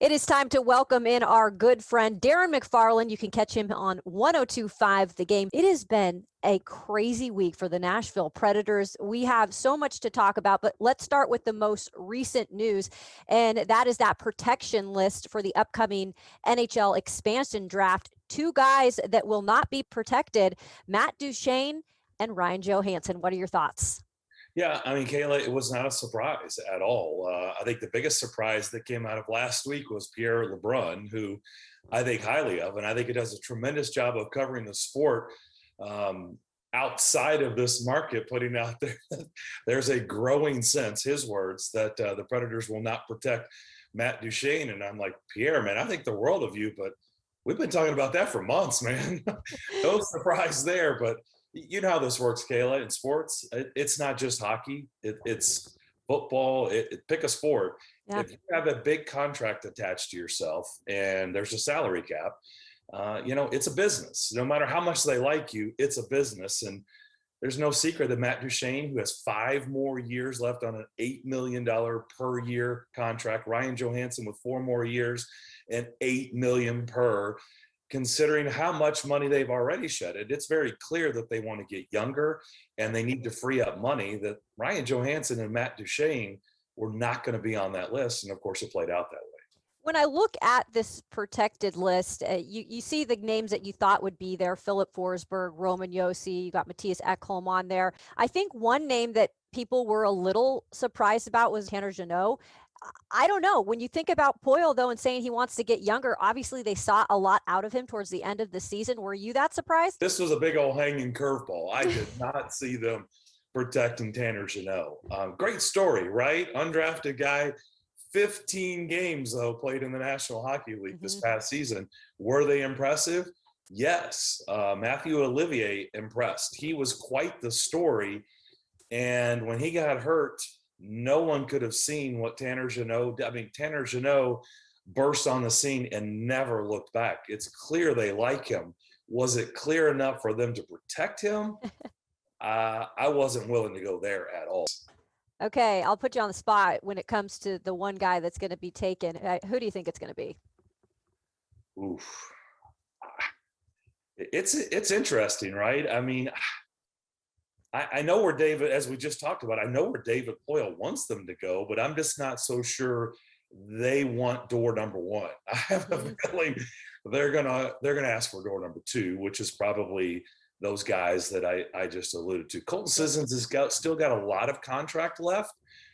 It is time to welcome in our good friend, Darren McFarland. You can catch him on 102.5 The Game. It has been a crazy week for the Nashville Predators. We have so much to talk about, but let's start with the most recent news, and that is that protection list for the upcoming NHL expansion draft. Two guys that will not be protected, Matt Duchene and Ryan Johansen. What are your thoughts? Yeah, I mean, Kayla, it was not a surprise at all. I think the biggest surprise that came out of last week was Pierre LeBrun, who I think highly of, and I think it does a tremendous job of covering the sport outside of this market, putting out there that there's a growing sense, his words, that the Predators will not protect Matt Duchene. And I'm like, Pierre, man, I think the world of you, but we've been talking about that for months, man. No surprise there, but you know how this works, Kayla. In sports, it's not just hockey. It's football. Pick a sport. Yeah. If you have a big contract attached to yourself and there's a salary cap, it's a business. No matter how much they like you, it's a business. And there's no secret that Matt Duchene, who has 5 more years left on an $8 million per year contract, Ryan Johansen with 4 more years and $8 million per, considering how much money they've already shedded, it's very clear that they want to get younger and they need to free up money. That Ryan Johansen and Matt Duchene were not going to be on that list. And of course, it played out that way. When I look at this protected list, you see the names that you thought would be there: Philip Forsberg, Roman Josi, you got Matthias Ekholm on there. I think one name that people were a little surprised about was Tanner Jeannot. I don't know. When you think about Poyle, though, and saying he wants to get younger, obviously they saw a lot out of him towards the end of the season. Were you that surprised? This was a big old hanging curveball. I did not see them protecting Tanner Jeannot. Great story, right? Undrafted guy, 15 games, though, played in the National Hockey League this past season. Were they impressive? Yes. Matthew Olivier impressed. He was quite the story. And when he got hurt, no one could have seen what Tanner Jeannot did. I mean, Tanner Jeannot burst on the scene and never looked back. It's clear they like him. Was it clear enough for them to protect him? I wasn't willing to go there at all. Okay, I'll put you on the spot when it comes to the one guy that's going to be taken. Who do you think it's going to be? Oof. It's interesting, right? I mean, I know where David, as we just talked about, I know where David Poyle wants them to go, but I'm just not so sure they want door number 1. I have a feeling they're gonna ask for door number 2, which is probably those guys that I just alluded to. Colton Sissons has still got a lot of contract left,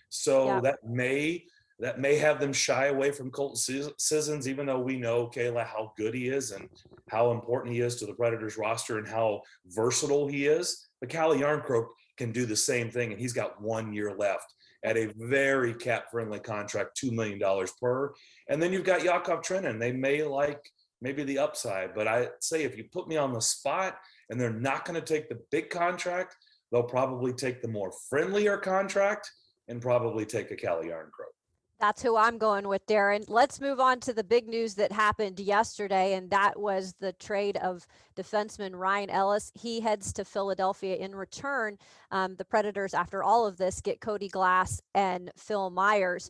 so that may have them shy away from Colton Sissons, even though we know, Kayla, how good he is and how important he is to the Predators roster and how versatile he is. But Calle Jarnkrok can do the same thing, and he's got 1 year left at a very cap-friendly contract, $2 million per. And then you've got Yakov Trenin. They may like maybe the upside, but I say if you put me on the spot and they're not going to take the big contract, they'll probably take the more friendlier contract and probably take a Calle Jarnkrok. That's who I'm going with, Darren. Let's move on to the big news that happened yesterday, and that was the trade of defenseman Ryan Ellis. He heads to Philadelphia. In return, the Predators, after all of this, get Cody Glass and Phil Myers.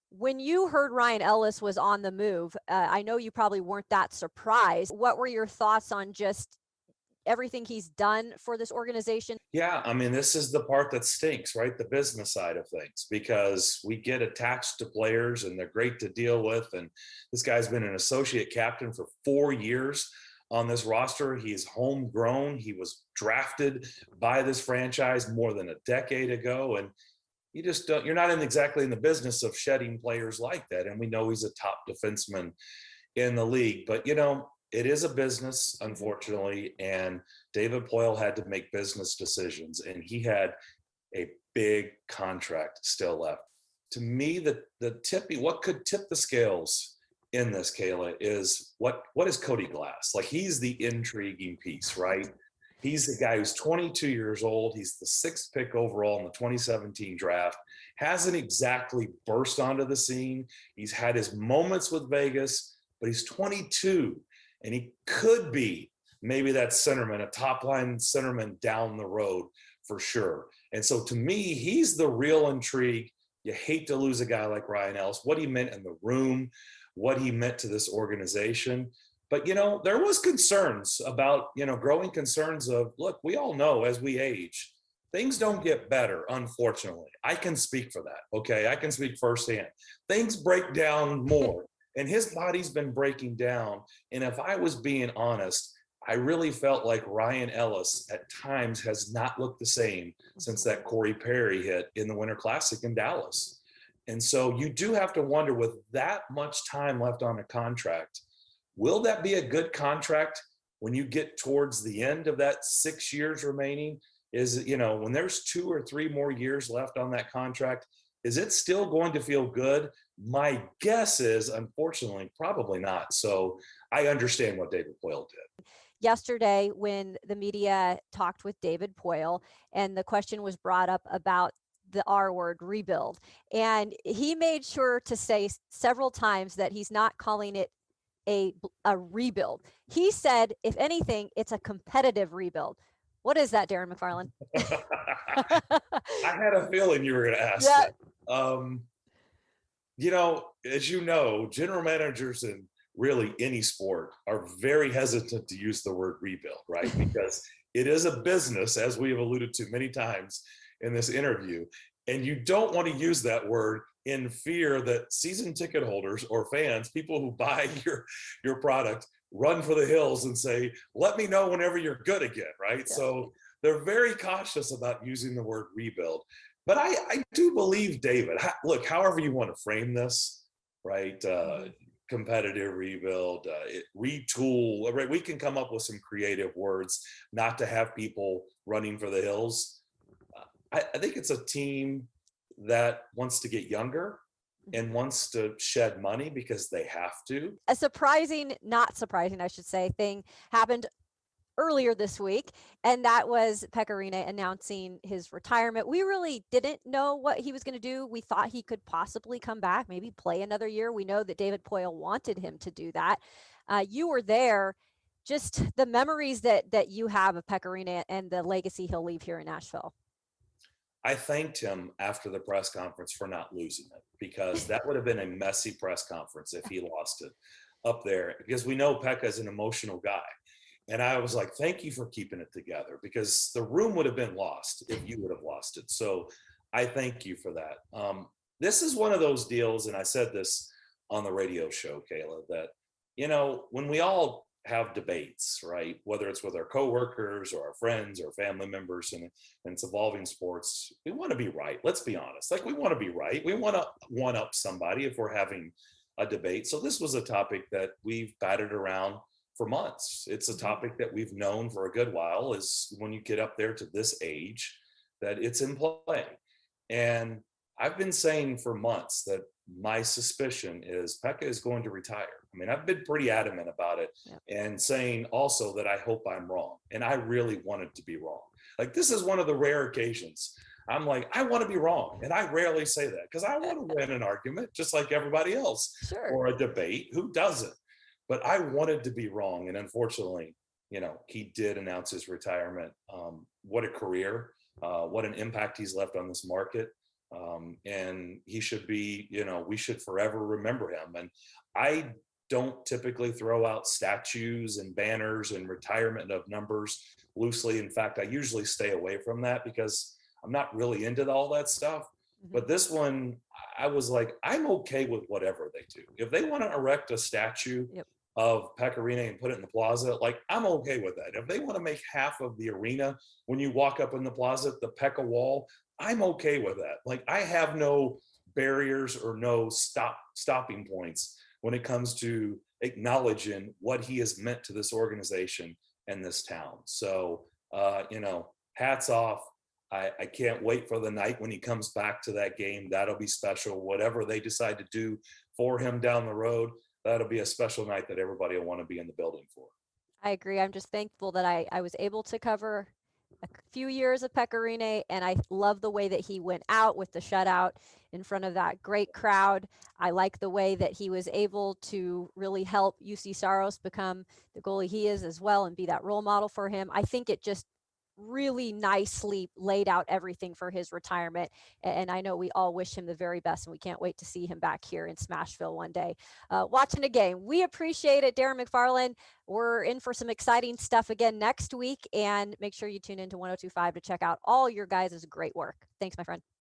When you heard Ryan Ellis was on the move, I know you probably weren't that surprised. What were your thoughts on just everything he's done for this organization? Yeah, I mean, this is the part that stinks, right? The business side of things, because we get attached to players and they're great to deal with. And this guy's been an associate captain for 4 years on this roster. He is homegrown. He was drafted by this franchise more than a decade ago. And you just don't, you're not exactly in the business of shedding players like that. And we know he's a top defenseman in the league, but it is a business, unfortunately, and David Poyle had to make business decisions, and he had a big contract still left. To me, what could tip the scales in this, Kayla, is what is Cody Glass? Like, he's the intriguing piece, right? He's the guy who's 22 years old. He's the 6th pick overall in the 2017 draft. Hasn't exactly burst onto the scene. He's had his moments with Vegas, but he's 22. And he could be maybe that centerman, a top-line centerman down the road for sure. And so to me, he's the real intrigue You hate to lose a guy like Ryan Ellis, what he meant in the room, what he meant to this organization. But, there was concerns about, growing concerns of, look, we all know as we age, things don't get better, unfortunately. I can speak for that. Okay. I can speak firsthand. Things break down more, and his body's been breaking down. And if I was being honest, I really felt like Ryan Ellis at times has not looked the same since that Corey Perry hit in the Winter Classic in Dallas. And so you do have to wonder, with that much time left on a contract, will that be a good contract when you get towards the end of that 6 years remaining? Is it, when there's 2 or 3 more years left on that contract, is it still going to feel good? My guess is, unfortunately, probably not. So I understand what David Poile did. Yesterday, when the media talked with David Poile and the question was brought up about the R word, rebuild, and he made sure to say several times that he's not calling it a rebuild. He said, if anything, it's a competitive rebuild. What is that, Darren McFarland? I had a feeling you were going to ask that. As you know, general managers in really any sport are very hesitant to use the word rebuild, right? Because it is a business, as we have alluded to many times in this interview. And you don't want to use that word in fear that season ticket holders or fans, people who buy your product, run for the hills and say, let me know whenever you're good again, right? Yeah. So they're very cautious about using the word rebuild. But I do believe, David, look, however you want to frame this, right? Competitive rebuild, retool, right? We can come up with some creative words not to have people running for the hills. I think it's a team that wants to get younger and wants to shed money because they have to. A not surprising, I should say, thing happened earlier this week, and that was Pekka Rinne announcing his retirement. We really didn't know what he was going to do. We thought he could possibly come back, maybe play another year. We know that David Poile wanted him to do that. You were there. Just the memories that you have of Pekka Rinne and the legacy he'll leave here in Nashville. I thanked him after the press conference for not losing it, because that would have been a messy press conference if he lost it up there, because we know Pekka is an emotional guy. And I was like, thank you for keeping it together, because the room would have been lost if you would have lost it. So I thank you for that. This is one of those deals, and I said this on the radio show, Kayla, that, when we all have debates, right, whether it's with our coworkers or our friends or family members, and it's evolving sports, we want to be right. Let's be honest. Like, we want to be right. We want to one up somebody if we're having a debate. So this was a topic that we've batted around for months. It's a topic that we've known for a good while, is when you get up there to this age, that it's in play. And I've been saying for months that my suspicion is Pekka is going to retire. I mean, I've been pretty adamant about it, and saying also that I hope I'm wrong. And I really wanted to be wrong. Like, this is one of the rare occasions I'm like, I want to be wrong. And I rarely say that because I want to win an argument just like everybody else, or a debate. Who doesn't? But I wanted to be wrong. And unfortunately, he did announce his retirement. What a career, what an impact he's left on this market. And he should be, we should forever remember him. And I don't typically throw out statues and banners and retirement of numbers loosely. In fact, I usually stay away from that because I'm not really into all that stuff. But this one, I was like, I'm okay with whatever they do. If they want to erect a statue of Pekka Rinne and put it in the plaza, like, I'm okay with that. If they want to make half of the arena, when you walk up in the plaza, the Pekka wall, I'm okay with that. Like, I have no barriers or no stopping points when it comes to acknowledging what he has meant to this organization and this town. So, hats off. I can't wait for the night when he comes back to that game. That'll be special. Whatever they decide to do for him down the road, that'll be a special night that everybody will want to be in the building for. I agree. I'm just thankful that I was able to cover a few years of Pekka Rinne, and I love the way that he went out with the shutout in front of that great crowd. I like the way that he was able to really help UC Saros become the goalie he is as well and be that role model for him. I think it just really nicely laid out everything for his retirement. And I know we all wish him the very best, and we can't wait to see him back here in Smashville one day watching a game. We appreciate it, Darren McFarland. We're in for some exciting stuff again next week, and make sure you tune into 1025 to check out all your guys' great work. Thanks, my friend.